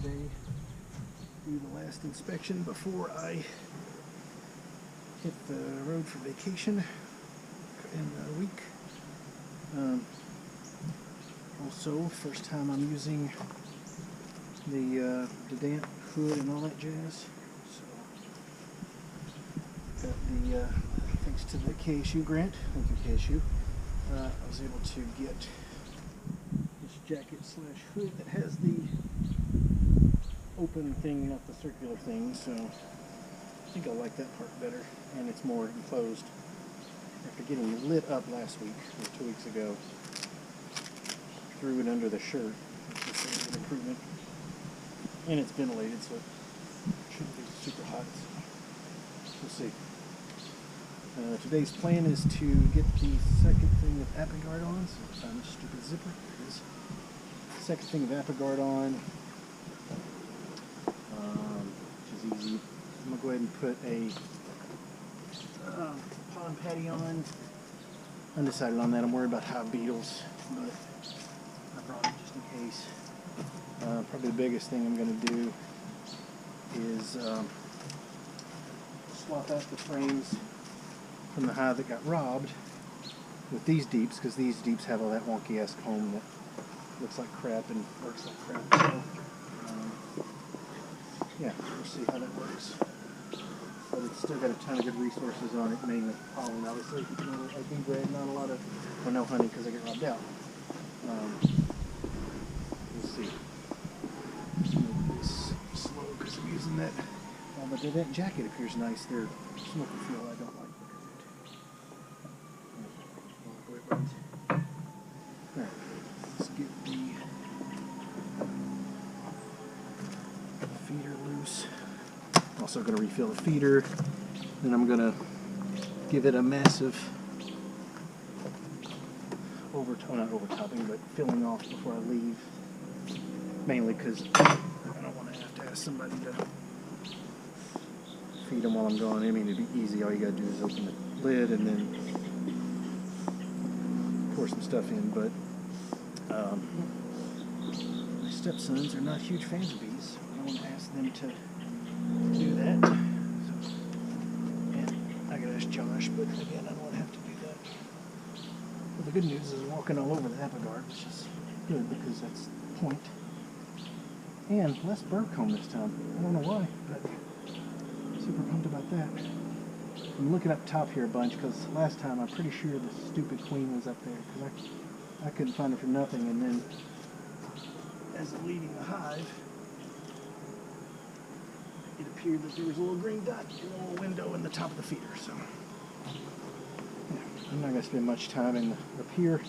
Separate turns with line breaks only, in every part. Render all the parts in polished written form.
today, do the last inspection before I hit the road for vacation in a week. Also, first time I'm using the damp hood and all that jazz. So, got the thanks to the KSU grant, thank you KSU, I was able to get this jacket slash hood that has the open thing, not the circular thing. So I think I like that part better, and it's more enclosed. After getting lit up last week, or 2 weeks ago, threw it under the shirt, which is an improvement. And it's ventilated, so it shouldn't be super hot. So we'll see. Today's plan is to get the second thing of ApiGuard on. So I found this stupid zipper. There it is. Second thing of ApiGuard on, which is easy. I'm going to go ahead and put a pond patty on. Undecided on that. I'm worried about hive beetles, but I brought it just in case. Probably the biggest thing I'm going to do is swap out the frames from the hive that got robbed with these deeps, because these deeps have all that wonky ass comb that looks like crap and works like crap. So, yeah, we'll see how that works. But it's still got a ton of good resources on it, mainly pollen, obviously. Like bee bread, not a lot of, well, no honey because I get robbed out. We'll see. This slow because I'm using that. But that jacket appears nice. Their smoke and fuel I don't like. Alright, let's get the feeder loose. Also going to refill the feeder. Then I'm going to give it a massive not overtopping, but filling off before I leave. Mainly because I don't want to have to ask somebody to feed them while I'm gone. I mean, it'd be easy. All you got to do is open the lid and then pour some stuff in. But my stepsons are not huge fans of bees, so I don't want to ask them to do that. So, and I gotta ask Josh, but again, I don't want to have to do that. Well, the good news is I'm walking all over the ApiGuard, which is good because that's the point. And less burr comb this time. I don't know why, but super pumped about that. I'm looking up top here a bunch because last time I'm pretty sure the stupid queen was up there because I couldn't find her for nothing. And then as I'm leaving the hive, it appeared that there was a little green dot in a little window in the top of the feeder. So yeah, I'm not going to spend much time up here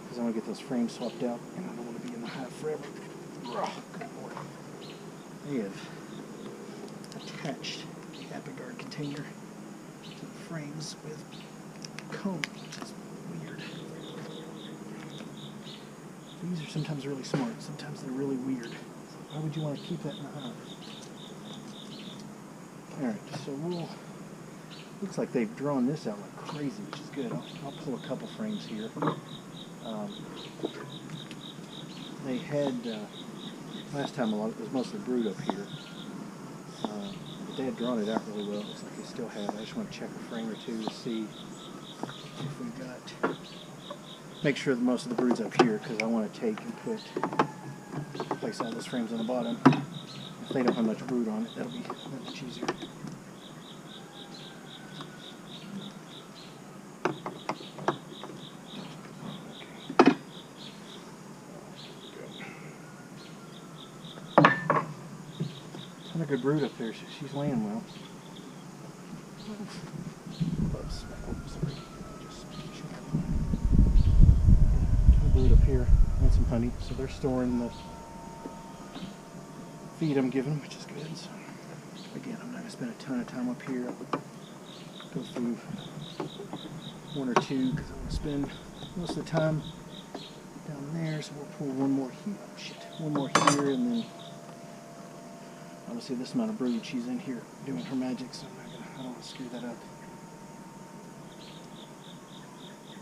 because I want to get those frames swapped out and I don't want to be in the hive forever. Oh, good Lord. They have attached the ApiGuard container to the frames with comb, which is weird. These are sometimes really smart, sometimes they're really weird. So why would you want to keep that in the hive? Alright, so looks like they've drawn this out like crazy, which is good. I'll pull a couple frames here. They had, last time it was mostly brood up here. But they had drawn it out really well. Looks like they still have. I just want to check a frame or two to see if we got, make sure that most of the brood's up here, because I want to take and place all those frames on the bottom. If they don't have much brood on it, that'll be much easier. Not a good brood up there. She's laying well. Oops, sorry. Just a brood up here and some honey. So they're storing the feed I'm giving them, which is good. So again, I'm not going to spend a ton of time up here. I'll go through one or two because I want to spend most of the time down there. So we'll pull one more here. Oh shit, one more here, and then obviously this amount of brood, she's in here doing her magic, so I don't want to screw that up.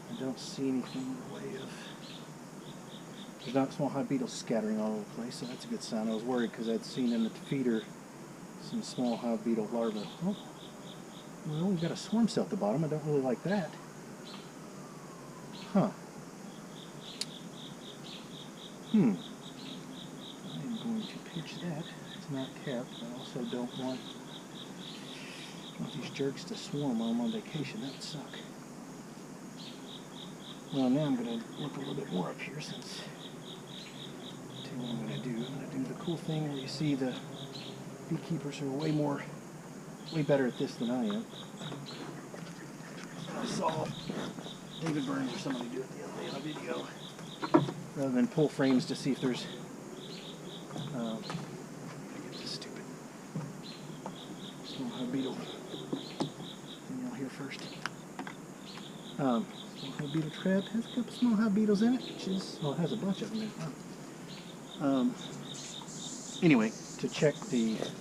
I don't see anything in the way of There's not small hive beetles scattering all over the place, so that's a good sign. I was worried because I'd seen in the feeder some small hive beetle larvae. Oh, well, we've got a swarm cell at the bottom. I don't really like that. Huh. I am going to pitch that. It's not kept. I also don't want these jerks to swarm while I'm on vacation. That would suck. Well, now I'm going to look a little bit more up here since... I'll tell you what I'm going to do. I'm going to do the cool thing where you see the beekeepers are way better at this than I am. I saw David Burns or somebody do it the other day in a video. Rather than pull frames to see if there's I get this stupid small hive beetle thing out here first. Small hive beetle trap has a couple small hive beetles in it, which is, well, it has a bunch of them in it. Anyway, to check this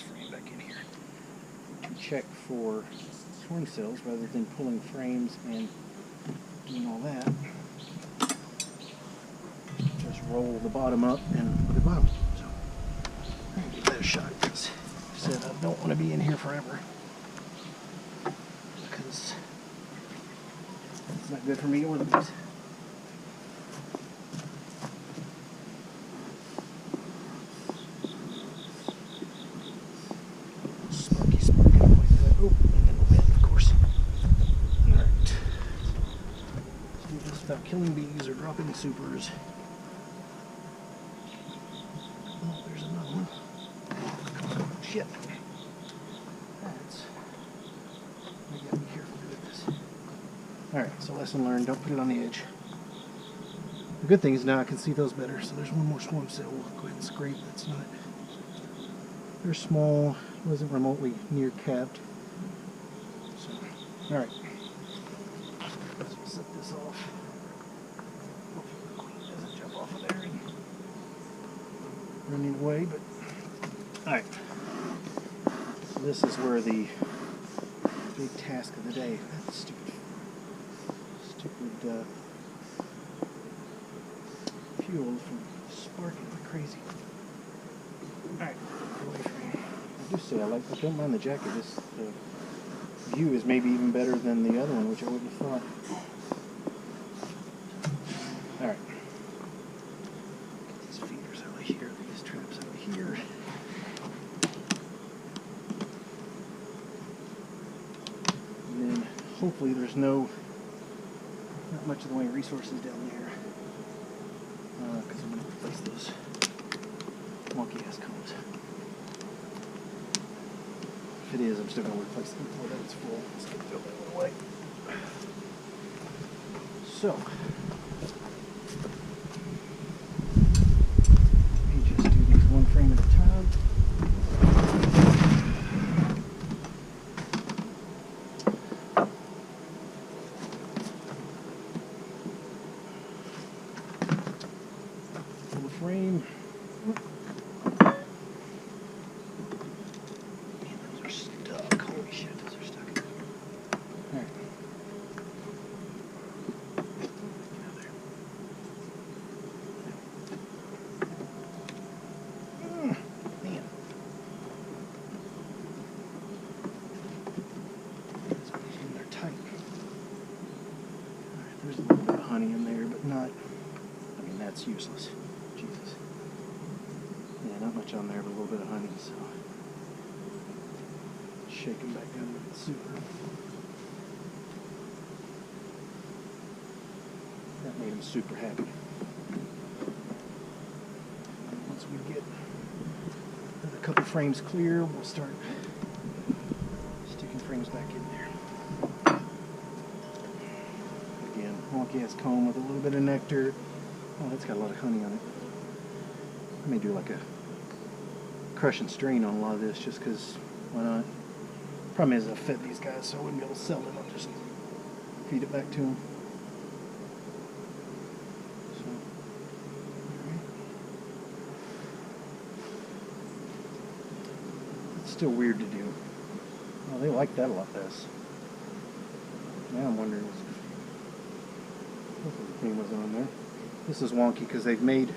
frame back in here, to check for swarm cells rather than pulling frames and doing all that. Just roll the bottom up and put it bottom. So I'm gonna give that a shot because I said I don't want to be in here forever because it's not good for me or the bees. Sparky like that. Oh, and then the wind, of course. Alright. So just without killing bees or dropping supers. Oh, there's another one. Oh, shit. That's... I gotta be careful with this. Alright, so lesson learned, don't put it on the edge. The good thing is now I can see those better, so there's one more swarm cell. We'll go ahead and scrape. That's not... They're small, wasn't remotely near capped. So, alright. Let's set this off. Hopefully the queen doesn't jump off of there and running away, but alright. So this is where the big task of the day. That stupid fuel from sparking like crazy. Alright, away from here. I do say I don't mind the jacket. The view is maybe even better than the other one, which I wouldn't have thought. Alright. Get these feeders out of here, these traps out of here. And then hopefully there's not much of the way of resources down there. Because I'm going to replace those wonky ass combs. If it is, I'm still going to replace them before that it's full. Let's get throw that one away. So, let me just do these one frame at a time. Pull the frame. There's a little bit of honey in there, but not, I mean, that's useless. Jesus. Yeah, not much on there, but a little bit of honey, so. Shake them back down with the super. That made him super happy. Once we get a couple frames clear, we'll start sticking frames back in there. Wonky ass comb with a little bit of nectar. Oh, that's got a lot of honey on it. I may do like a crush and strain on a lot of this just because why not? Problem is I fed these guys so I wouldn't be able to sell them. I'll just feed it back to them. So, alright. It's still weird to do. Well, they like that a lot less. Now I'm wondering hopefully the queen wasn't on there. This is wonky because they've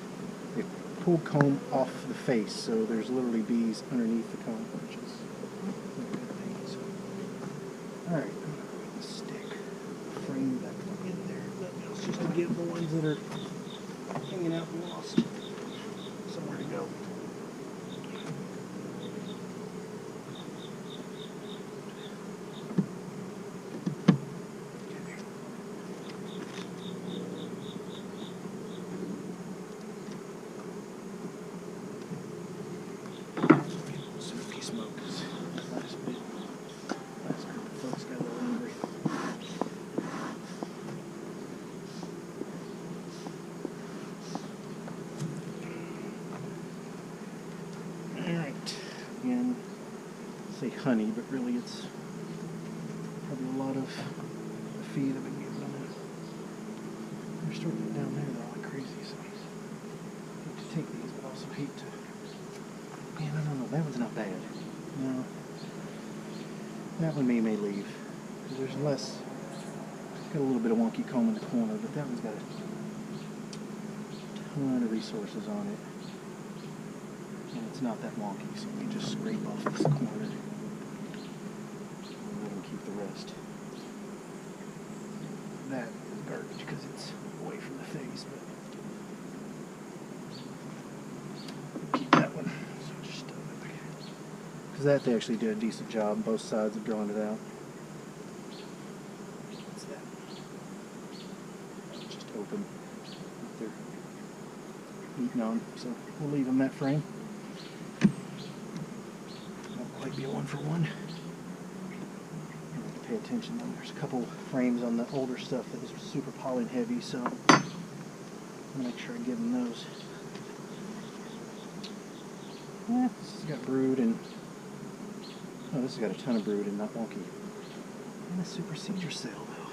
pulled comb off the face, so there's literally bees underneath the comb, which is a good thing. So, alright, I'm going to put the stick frame back in there. Nothing else, just to give the ones that are hanging out and lost somewhere to go. Again, say honey, but really it's probably a lot of the feed I've been giving them. They're starting to get down there though like crazy, so I hate to take these, but also hate to. Man, I don't know, that one's not bad. No, that one may leave because there's less. Got a little bit of wonky comb in the corner, but that one's got a ton of resources on it. And it's not that wonky, so we just scrape off this corner and let them keep the rest. That is garbage because it's away from the face, but keep that one. So just stuff it back. Because that they actually did a decent job on both sides of drawing it out. What's that? It's just open. They're eating on, so we'll leave them that frame. Might be a 1-for-1. Pay attention though. There's a couple frames on the older stuff that was super pollen heavy, so I'm gonna make sure I give them those. Yeah, this has got brood and this has got a ton of brood and not wonky. And a supersedure cell though.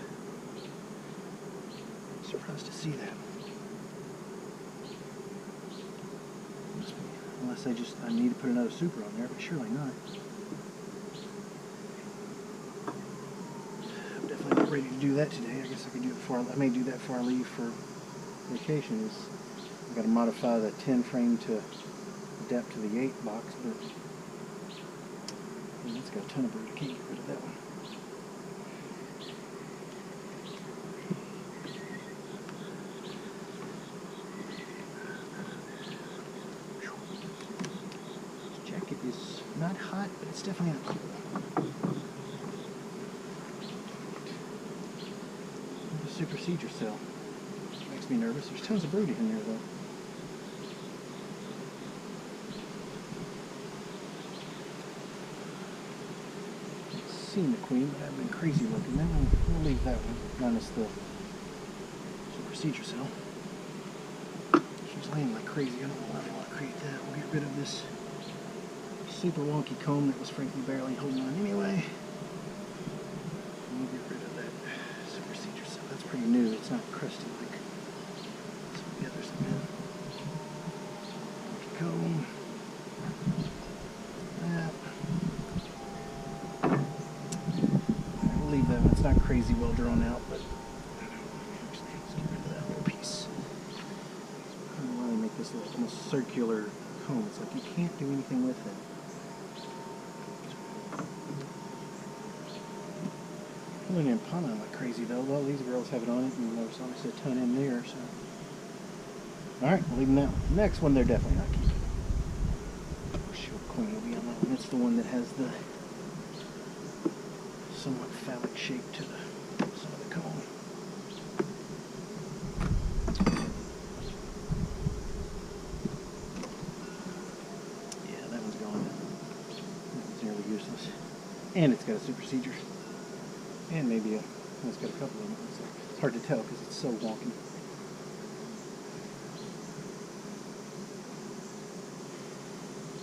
I'm surprised to see that. Unless I need to put another super on there, but surely not. I'm definitely not ready to do that today. I guess I could do it before I may do that before I leave for vacation. I've got to modify the 10 frame to adapt to the 8 box, but it's got a ton of brood. I can't get rid of that one. Is not hot, but it's definitely not cool. The supersedure cell makes me nervous. There's tons of brood in there, though. I've seen the queen, but I've been crazy looking. That one, we'll leave that one, minus the supersedure cell. She's laying like crazy. I don't know why they want to create that. We'll get rid of this super wonky comb that was frankly barely holding on anyway. And we'll get rid of that supersedure cell. That's pretty new. It's not crusty like some of the others have been. Wonky comb. That. We'll leave that one. It's not crazy well drawn out, but let's get rid of that little piece. I don't want to make this little almost circular comb. It's like you can't do anything with it. Pulling in pollen like crazy though. Well, these girls have it on it, and there's obviously a ton in there. So, all right, we'll leave them that one. Next one, they're definitely not keeping. Shield queen will be on that one. It's the one that has the somewhat phallic shape to the some of the comb. Yeah, that one's gone. That one's nearly useless, and it's got a supersedure. And maybe it's got a couple of them. It's hard to tell because it's so wonky.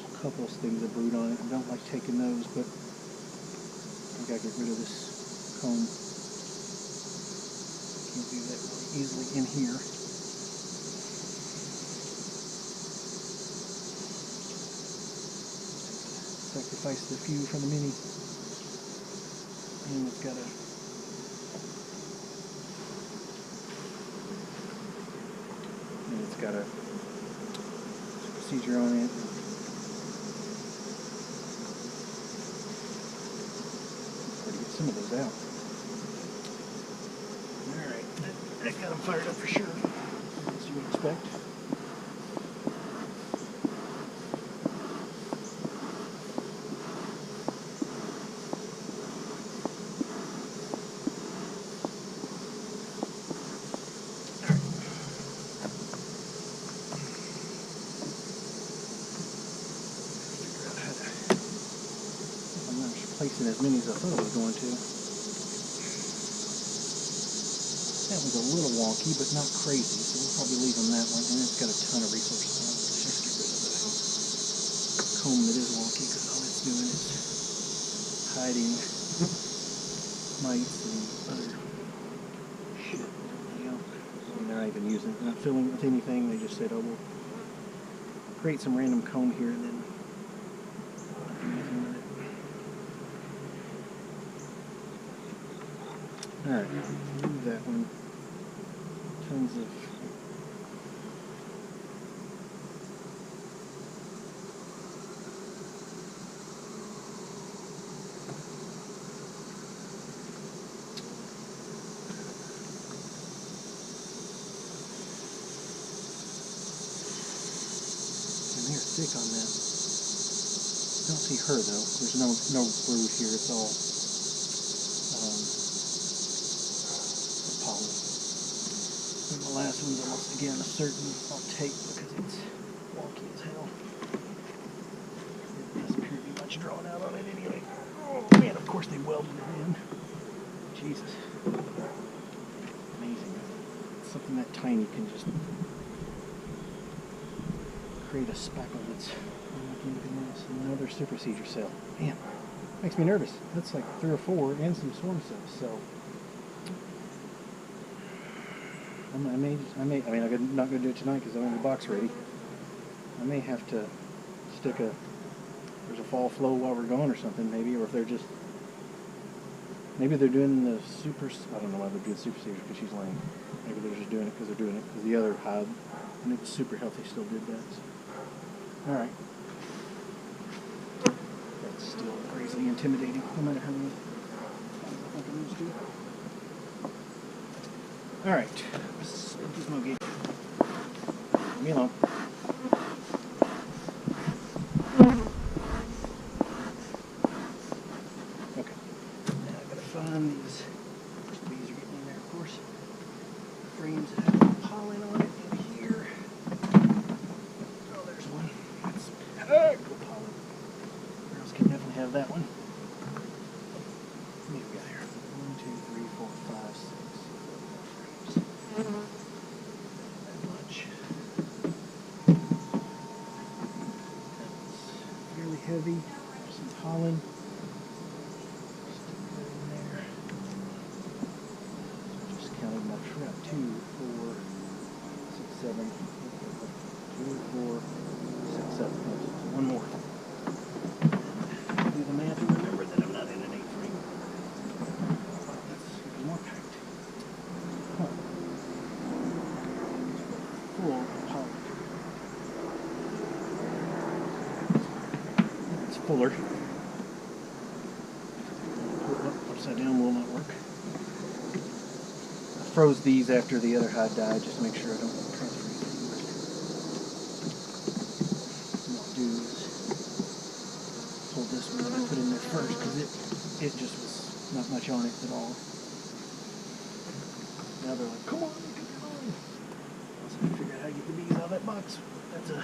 A couple of things that brood on it. I don't like taking those, but I gotta get rid of this comb. Can't do that really easily in here. Sacrifice the few for the many. And it's got a it's got a supersedure on it. Hard to get some of those out. Alright, that got them fired up for sure, as you would expect. Placing as many as I thought I was going to. That was a little wonky, but not crazy, so we'll probably leave on that one. And it's got a ton of resources on it. Let's just get rid of the comb that is wonky, because all it's doing is hiding mites and other shit and everything else. I mean, they're not even using it, they're not filling it with anything. They just said, oh, we'll create some random comb here and then do anything with it. Alright, move that one. Tons of and they're thick on that. Don't see her though. There's no brood here, it's all the last one's almost again a certain I'll take because it's wonky as hell. It doesn't appear to be much drawn out on it anyway. Oh man, of course they welded it in. Jesus. Amazing. Something that tiny can just create a speckle that's unlike anything else. Another supersedure cell. Man, makes me nervous. That's like 3 or 4 and some swarm cells. So I mean, I'm not going to do it tonight because I don't have the box ready. I may have to stick there's a fall flow while we're gone or something maybe, or if they're just, maybe they're doing the I don't know why they're doing supersedure because she's lame. Maybe they're just doing it because they're doing it because the other hive, and it was super healthy, still did that. So. Alright. That's still crazily intimidating, no matter how many I think I'm used to. Alright, let's get this monkey. Leave me alone. Okay. Now I gotta find these. The bees are getting in there, of course. Frames that have pollen on it in here. Oh, there's one. That's go pollen. Girls can definitely have that one. What do we got here? 1, 2, 3, 4, 5, 6. That much. That's fairly heavy. Some pollen. Stick that in there. So just counted my trap. 2, 4, 6, 7. 2, 4, 6, 7. So one more. And do the math and remember that I'm not in an 8 frame. That's even more packed. Huh. Full pollen. It's fuller. Upside down will not work. I froze these after the other hive died just to make sure I don't transfer anything. What I'll do is pull this one that I put in there first because it just was not much on it at all. Now they're like, come on, get it on. Once I figure out how to get the bees out of that box, that's a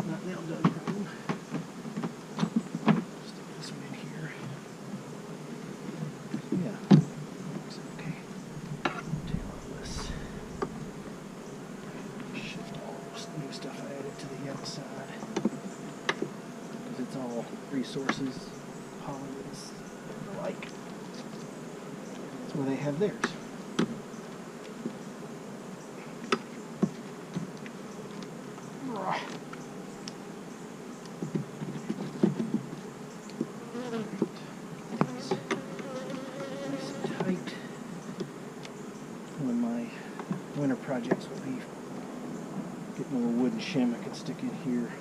not now done problem. Stick this one in here. Yeah, looks okay. Tail on this. Shift all this new stuff I added to the outside. Because it's all resources, pollen, and the like. That's where they have theirs. One of my winter projects will be shim I could stick in here.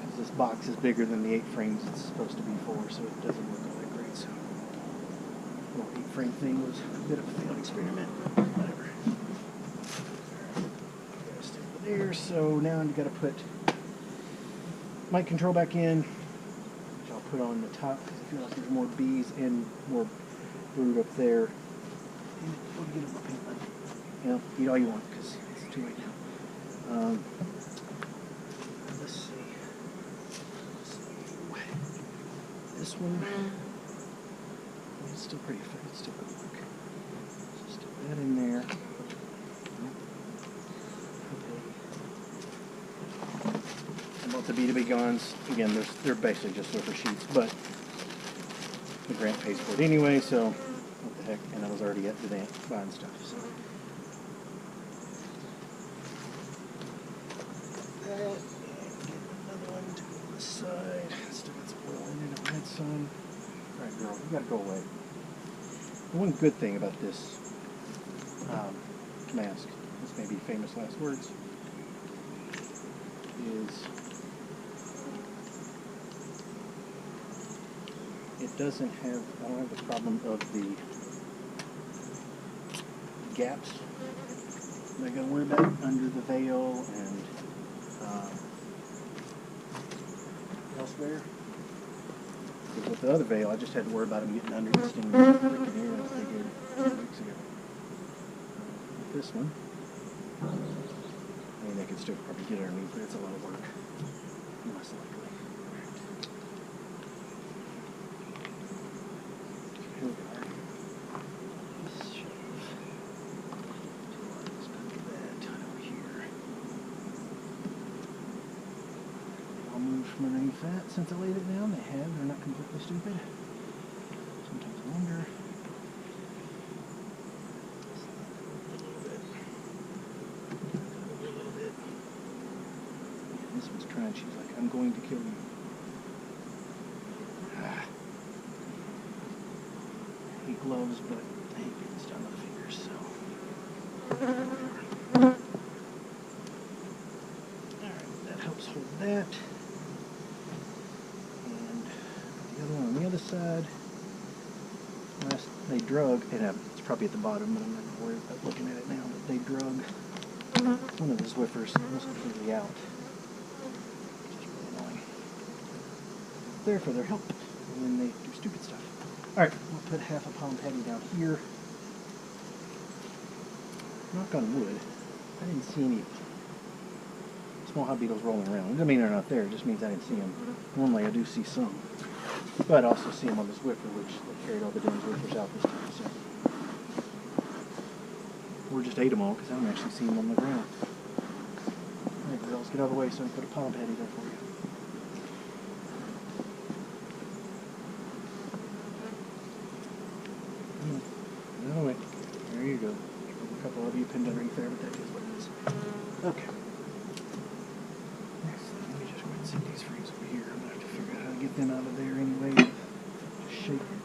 Because this box is bigger than the 8 frames it's supposed to be for, so it doesn't look all that great. So the little 8 frame thing was a bit of a failed experiment. Whatever. Stick it there. So now I've got to put mic control back in, which I'll put on the top because I feel like there's more bees and more brood up there. We'll get my paint on. You know, eat all you want because it's too late now. Let's see. This one, it's still pretty effective. It's still good work. So stick that in there. About the B2B guns, again, they're basically just Swiffer sheets, but the grant pays for it anyway, so what the heck, and I was already at the buying stuff, so. That, and get another one to go on this side. Still got some oil in it on that side. Alright girl, you gotta go away. The one good thing about this mask, this may be famous last words, is it doesn't have, I don't have the problem of the gaps that I gotta worry about under the veil and elsewhere. Because with the other veil, I just had to worry about them getting under the sting freaking air like they did 2 weeks ago. With this one, I mean, they could still probably get underneath, but it's a lot of work. Most likely. Here we are. This shelf. Let's put that over here. I'll move from underneath that. Since I laid it down, they're not completely stupid. Sometimes I wonder. This one's trying, she's like, I'm going to kill you. I hate gloves, but I hate getting stuck on the fingers, so. Alright, that helps hold that. And the other one on the other side. Last they drug, and it's probably at the bottom, but I'm not going to worry about looking at it now, but they drug one of the Zwiffers almost completely out. There for their help, and then they do stupid stuff. Alright, we'll put half a palm patty down here. Knock on wood, I didn't see any small hot beetles rolling around. It doesn't mean they're not there, it just means I didn't see them. Normally I do see some. But I also see them on the Zwiffer, which they carried all the damn Zwiffers out this time. So. Or just ate them all, because I don't actually see them on the ground. Alright girls, get out of the way so I can put a palm patty there for you. Oh wait, there you go. A couple of you pinned underneath there, but that is what it is. Okay. Next thing, let me just go ahead and set these frames over here. I'm going to have to figure out how to get them out of there anyway. Just shake it.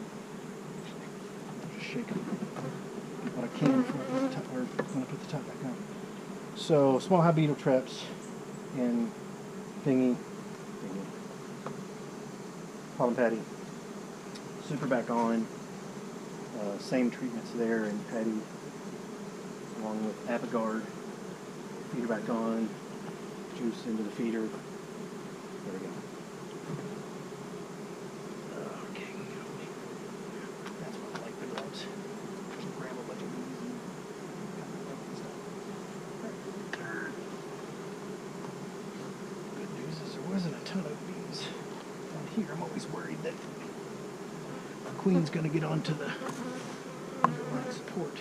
Just shake it. Get what I can before I put the top, or when I put the top back on. So, small high beetle traps and thingy. Pollen patty. Super back on. Same treatments there in patty, along with ApiGuard. Feeder back on, juice into the feeder. There we go. Okay, that's why I like the gloves. Grab a bunch of bees and stuff. Good news is there wasn't a ton of bees down here. I'm always worried that the queen's going to get onto the underlying support.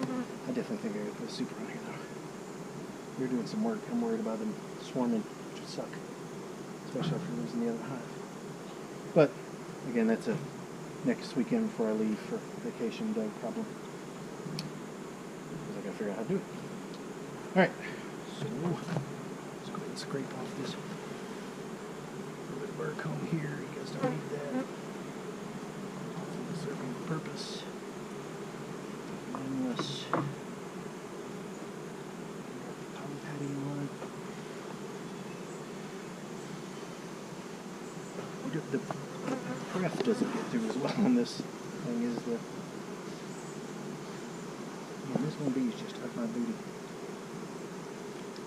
I definitely think I gotta put a super on here though. They're doing some work. I'm worried about them swarming, which would suck. Especially after losing the other hive. But, again, that's a next weekend before I leave for vacation day problem. Because I gotta figure out how to do it. Alright, so let's go ahead and scrape off this little bit of burr comb here. You guys don't need that. Serving the purpose. And let's put the palm patty on. the breath doesn't get through as well on this thing is the... Yeah, this one bee's just up my booty.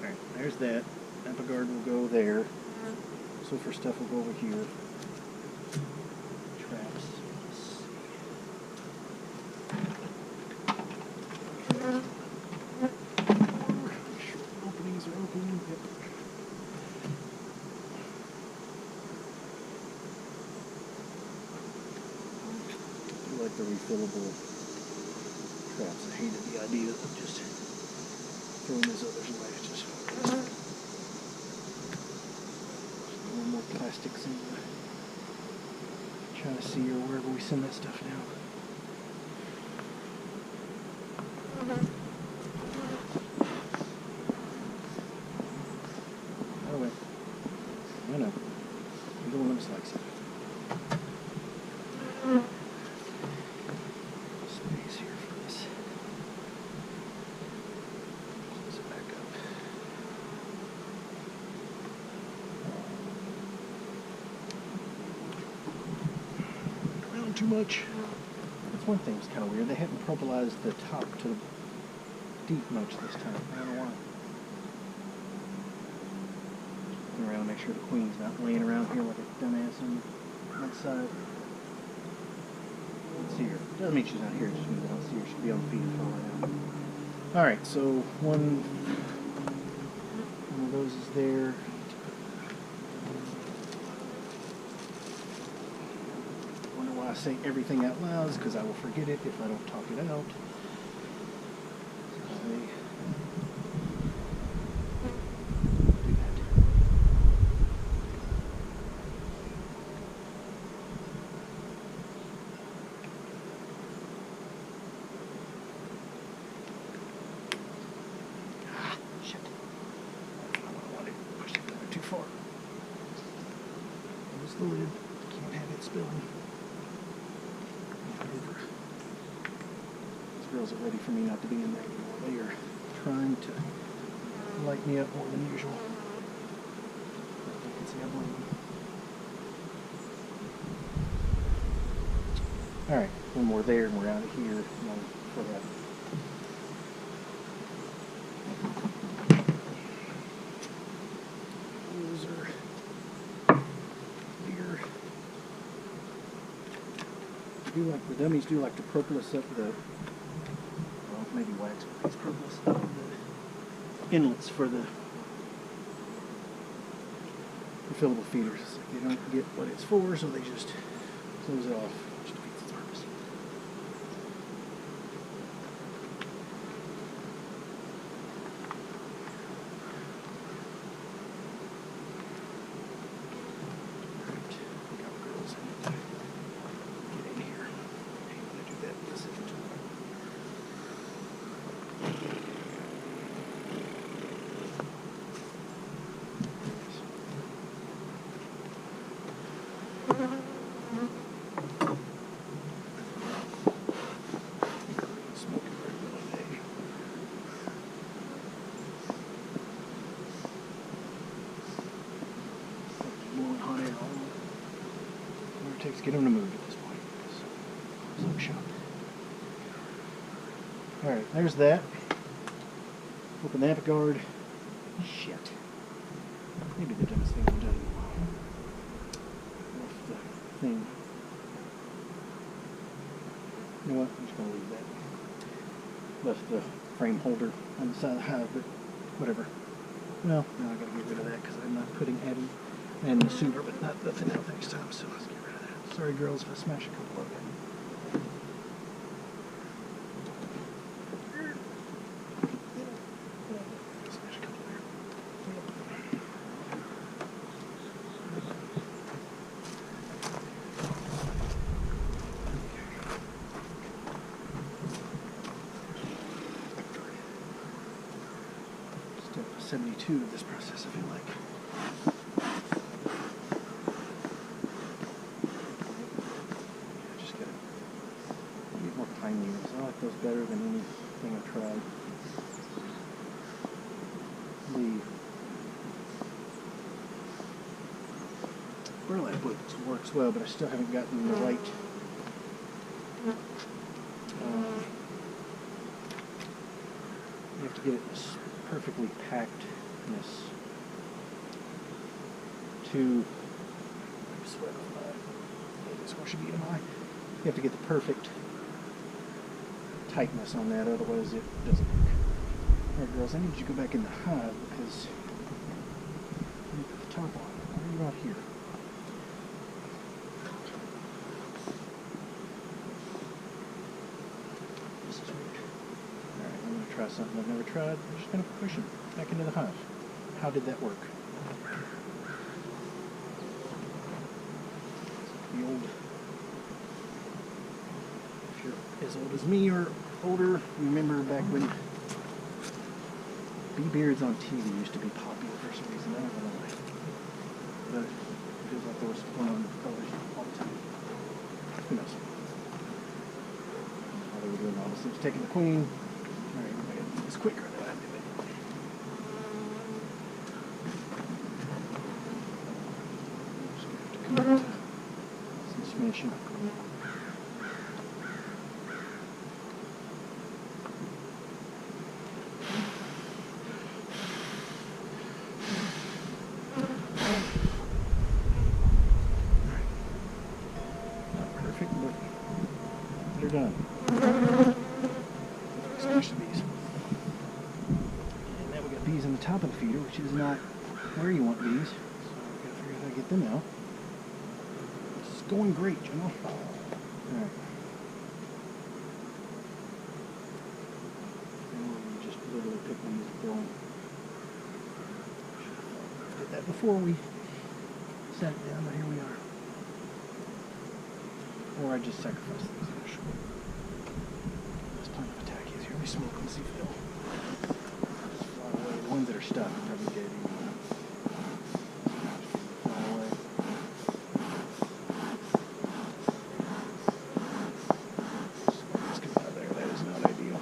Alright, there's that. ApiGuard will go there. Sulfur stuff will go over here. Traps. Let's see. Make sure openings are open. Yep. I do like the refillable traps. I hated the idea of just throwing these others away. It's just a little more plastics in the chassis or wherever we send that stuff now. Oh wait. I know. Little limits likes it. Space here for this. Close it back up. Around too much. That's one thing that's kind of weird. They haven't propylized the top to deep much this time. I don't know why. Looking around to make sure the queen's not laying around here like a dumbass on that side. Let's see her. Doesn't mean she's not here, it just means I don't see her. She'll be on feed for right now. Alright, so one of those is there. Wonder why I say everything out loud, because I will forget it if I don't talk it out. Too far. Close the lid. Can't have it spilling. Over. These girls are ready for me not to be in there anymore. They are trying to light me up more than usual. I can see I blame them. Alright, one more there and we're out of here. One for that. Like the dummies do like to propolis up the, well, maybe wax, but these propolis up the inlets for the refillable feeders. It's like they don't get what it's for, so they just close it off, which defeats its purpose. Takes to get them to move at this point. So shop. Alright, there's that. Open the ApiGuard. Shit. Maybe the dumbest thing I've done in a while. Left the thing. You know what? I'm just going to leave that. Left the frame holder on the side of the hive, but whatever. Well, now I've got to get rid of that because I'm not putting Abby and the super, but not nothing else next time, so let's get rid of that. Sorry girls if I smash a couple of them. Smash a couple there. Step 72 of this process, I feel like. I like those better than anything I've tried. burlap works well, but I still haven't gotten the right you have to get it this perfectly packedness to sweat on my this one should be in my. You have to get the perfect tightness on that, otherwise it doesn't work. Alright girls, I need you to go back in the hive because let me put the top on. Why are you out here? This is weird. Alright, I'm going to try something I've never tried. I'm just going to push it back into the hive. How did that work? The old, if you're as old as me or older, remember back when bee beards on TV used to be popular for some reason. I don't know why. But it feels like there was one on television all the time. Who knows? How they were doing all this. It was taking the queen. Alright, I gotta do this quicker than I do it. Just gonna have to come up to some smashing. They're done. Smash the bees. And now we got bees on the top of the feeder, which is not where you want bees. So we gotta figure out how to get them out. This is going great, General. Alright. And just literally pick one as going. Did that before we sat down, but here we are. Or I just sacrifice these initially. There's plenty of attack here. Let me smoke them, see if they'll just fly away. The ones that are stuck are probably dead anyway. Fly away. Let's get out of there. That is not ideal.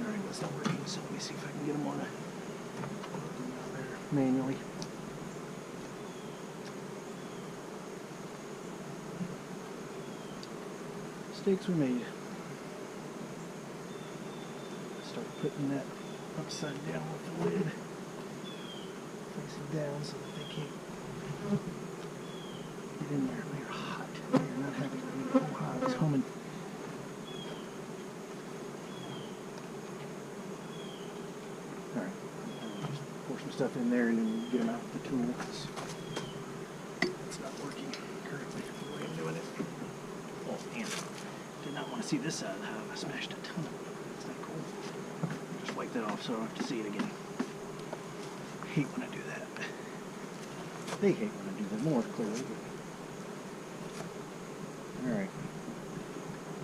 Alright, that's not working, so let me see if I can get them on a manually. Mistakes were made. Start putting that upside down with the lid. Face it down so that they can't get in there. They're hot. They're not happy with me. Oh, hot. It's humming. Alright. Pour some stuff in there and then get them out with the tool. It's not working correctly the way I'm doing it. Oh, and did not want to see this side of the hive. I smashed a ton of it. It's not cool. Just wipe that off so I don't have to see it again. I hate when I do that. They hate when I do that more, clearly. Alright.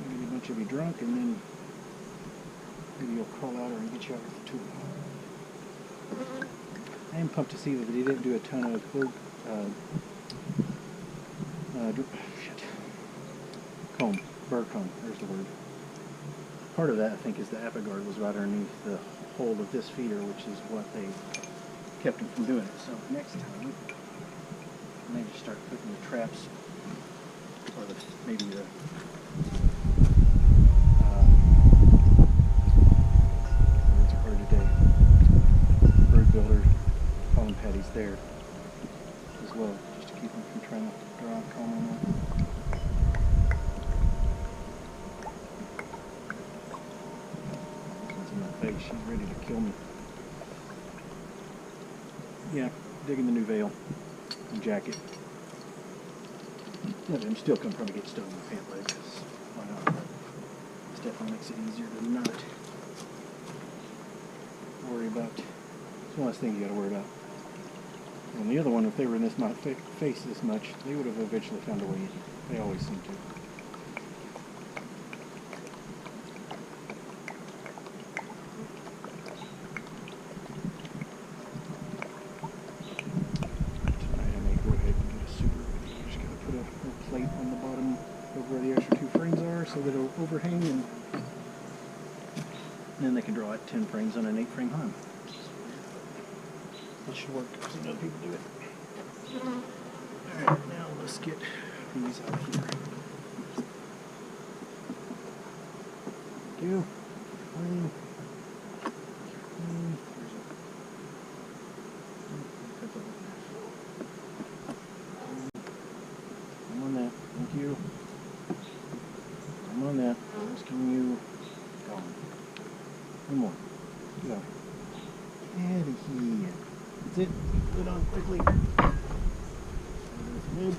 Maybe a bunch of you drunk and then maybe you'll crawl out and get you out with the tool. I am pumped to see that they didn't do a ton of burr comb, there's the word. Part of that, I think, is the ApiGuard was right underneath the hole of this feeder, which is what they kept them from doing it. So next time, maybe start putting the traps, or maybe the words are hard today. Brood builder pollen patties there as well, just to keep them from trying to draw a comb on them. That's in my face. She's ready to kill me. Yeah, digging the new veil and jacket. Yeah, I'm still going to probably get stung in the pant leg. Why not? This definitely makes it easier to not worry about. It's one less thing you got to worry about. And the other one, if they were in this my face this much, they would have eventually found a way in. They always seem to. Tonight I may go ahead and get a super. I'm just going to put a little plate on the bottom of where the extra two frames are so that it'll overhang and And then they can draw it 10 frames on an 8-frame home. That should work. I've seen other people do it. Alright, now let's get these out here. Thank you. Clean. I'm on that. Thank you. I'm on that. Just giving you. Go on. One more. Go. Out of here. That's it. Put it on quickly. Good.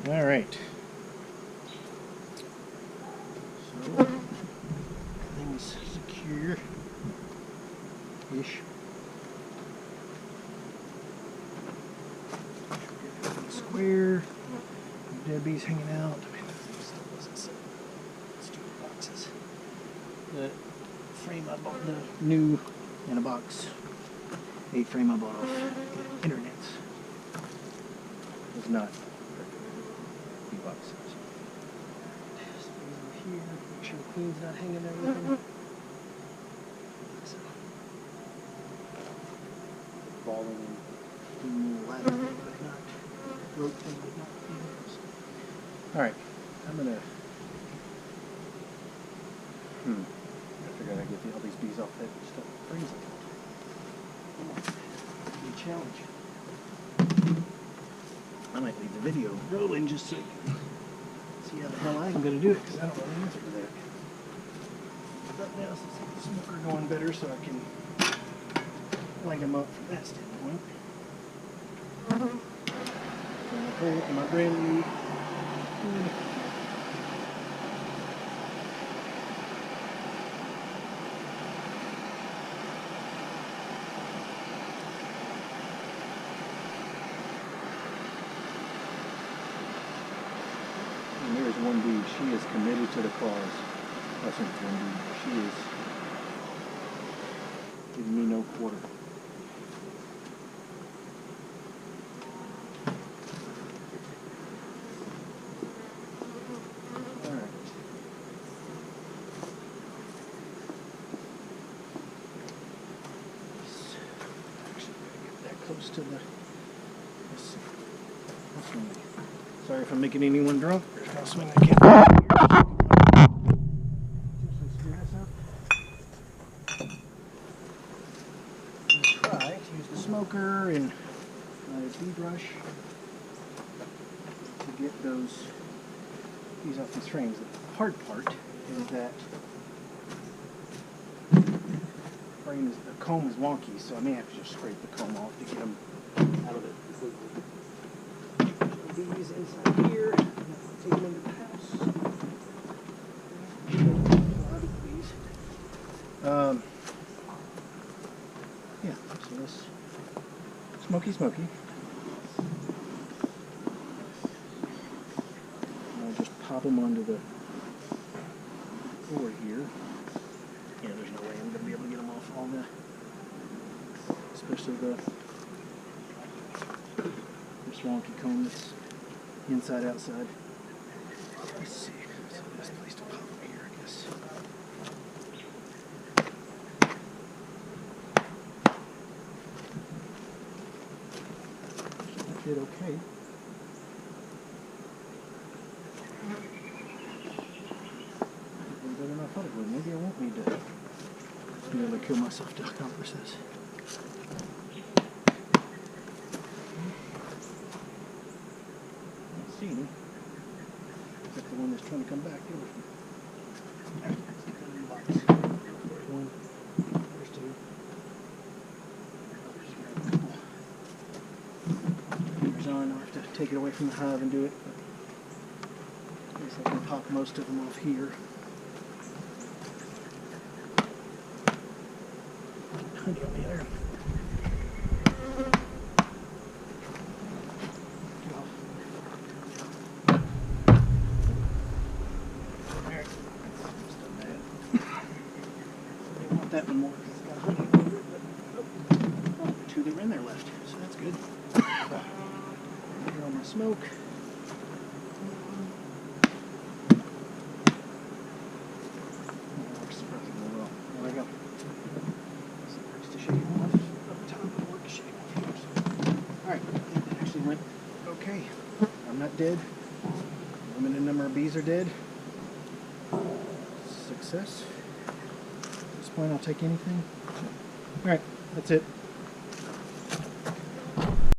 All right. So everything's secure-ish. Square. Dead bees hanging out. Stupid boxes. The frame I bought, the new in a box 8-frame I bought off the internet. It's not big box size. Over here, make sure the queen's not hanging there with him. Falling and ladder thing, but not rope thing, but not anything else. Alright, I'm gonna I figure out how to get all these bees off that stuff. Freeze them. Come on. Be a challenge. I might leave the video rolling just so you can see how the hell I'm going to do it, because I don't know the answer to that. But now, let's get the smoker going better so I can light them up from that standpoint. My brand new and there's one bee. She is committed to the cause. That's one bee. She is giving me no quarter. Close to the. Let's see. Sorry if I'm making anyone drunk. I'll swing the camera. Try to use the smoker and my bee brush to get these off these frames. The hard part is that the comb is wonky, so I may have to just scrape the comb off to get them out of it. These inside here, take them into the house. Yeah, so this smoky. I'll just pop them onto the floor here. Yeah, there's no way I'm going to be able to get them off all the, especially this wonky comb that's inside outside. Let's see, so the best place to pop them here, I guess. That did okay. Better than I thought it would. Maybe I won't need to be able to kill myself to accomplish this. Let's see. Except the one that's trying to come back here with me. Alright, let's get that in the box. There's one. There's two. There's on. I'll have to take it away from the hive and do it. But I guess I can pop most of them off here. Honey on the other. Alright, just done that. I didn't want that one more because it's got honey over it, but two that were in there left, so that's good. Here on my smoke. went okay. I'm not dead. Limited number of bees are dead. Success. At this point, I'll take anything. Alright, that's it.